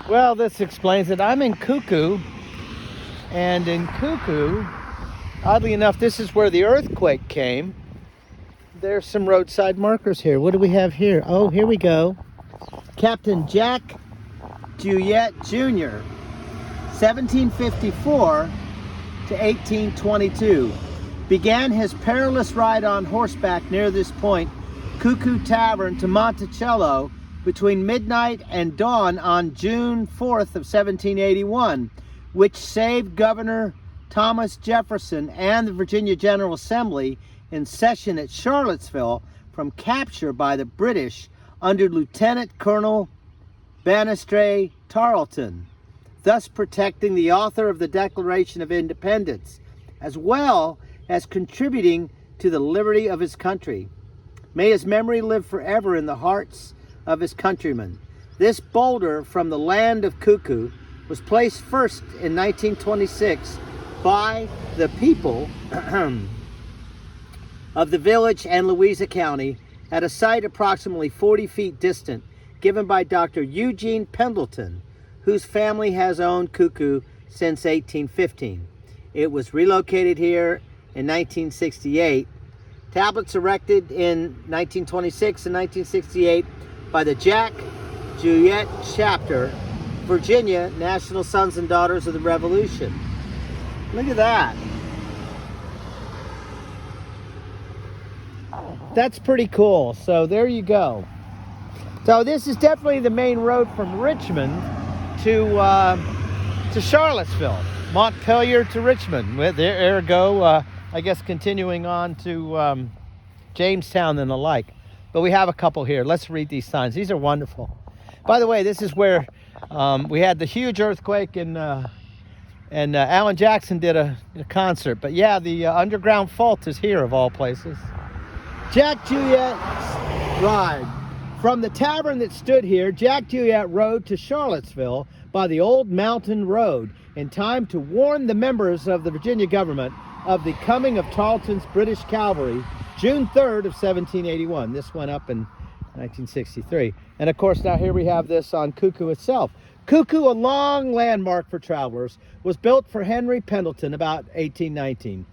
Well, this explains it. I'm in Cuckoo, and in Cuckoo, oddly enough, this is where the earthquake came. There's some roadside markers here. What do we have here? Oh, here we go. Captain Jack Jouett Jr., 1754 to 1822, began his perilous ride on horseback near this point, Cuckoo Tavern, to Monticello between midnight and dawn on June 4th of 1781, which saved Governor Thomas Jefferson and the Virginia General Assembly in session at Charlottesville from capture by the British under Lieutenant Colonel Banastre Tarleton, thus protecting the author of the Declaration of Independence, as well as contributing to the liberty of his country. May his memory live forever in the hearts of his countrymen. This boulder from the land of Cuckoo was placed first in 1926 by the people of the village and Louisa County at a site approximately 40 feet distant, given by Dr. Eugene Pendleton, whose family has owned Cuckoo since 1815. It was relocated here in 1968. Tablets erected in 1926 and 1968 by the Jack Jouett Chapter, Virginia National Sons and Daughters of the Revolution. Look at that. That's pretty cool. So there you go. So this is definitely the main road from Richmond to Charlottesville, Montpelier to Richmond. Ergo, I guess continuing on to Jamestown and the like. But we have a couple here. Let's read these signs. These are wonderful. By the way, this is where we had the huge earthquake and Alan Jackson did a concert. But yeah, the underground fault is here of all places. Jack Jouett's ride. From the tavern that stood here, Jack Jouett rode to Charlottesville by the old mountain road in time to warn the members of the Virginia government of the coming of Tarleton's British cavalry, June 3rd of 1781. This went up in 1963. And of course, now here we have this on Cuckoo itself. Cuckoo, a long landmark for travelers, was built for Henry Pendleton about 1819.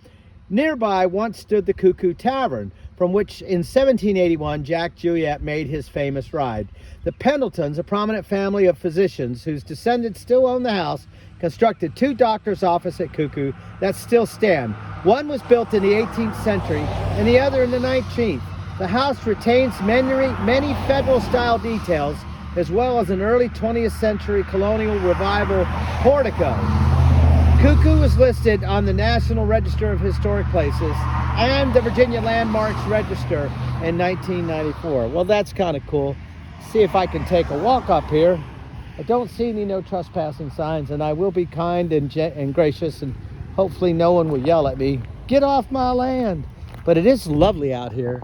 Nearby once stood the Cuckoo Tavern, from which in 1781 Jack Jouett made his famous ride. The Pendletons, a prominent family of physicians whose descendants still own the house, constructed two doctors' offices at Cuckoo that still stand. One was built in the 18th century and the other in the 19th. The house retains many federal-style details, as well as an early 20th century colonial revival portico. Cuckoo was listed on the National Register of Historic Places and the Virginia Landmarks Register in 1994. Well, that's kind of cool. See if I can take a walk up here. I don't see any no trespassing signs, and I will be kind and gracious, and hopefully no one will yell at me, "Get off my land!" But it is lovely out here.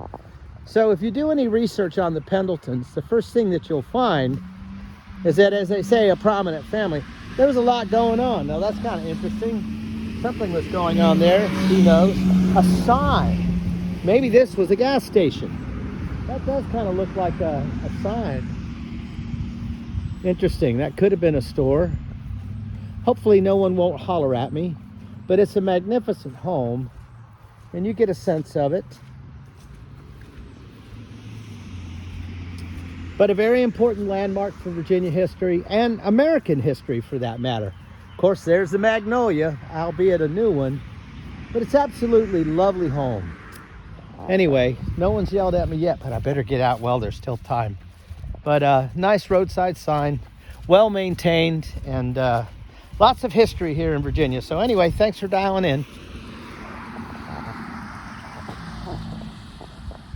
So if you do any research on the Pendletons, the first thing that you'll find is that, as they say, a prominent family. There was a lot going on. Now that's kind of interesting. Something was going on there. Who knows? A sign. Maybe this was a gas station. That does kind of look like a sign. Interesting. That could have been a store. Hopefully no one won't holler at me. But it's a magnificent home, and you get a sense of it. But a very important landmark for Virginia history and American history, for that matter. Of course, there's the Magnolia, albeit a new one, but it's absolutely lovely home. Anyway, no one's yelled at me yet, but I better get out while there's still time. But nice roadside sign, well maintained, and lots of history here in Virginia. So anyway, thanks for dialing in.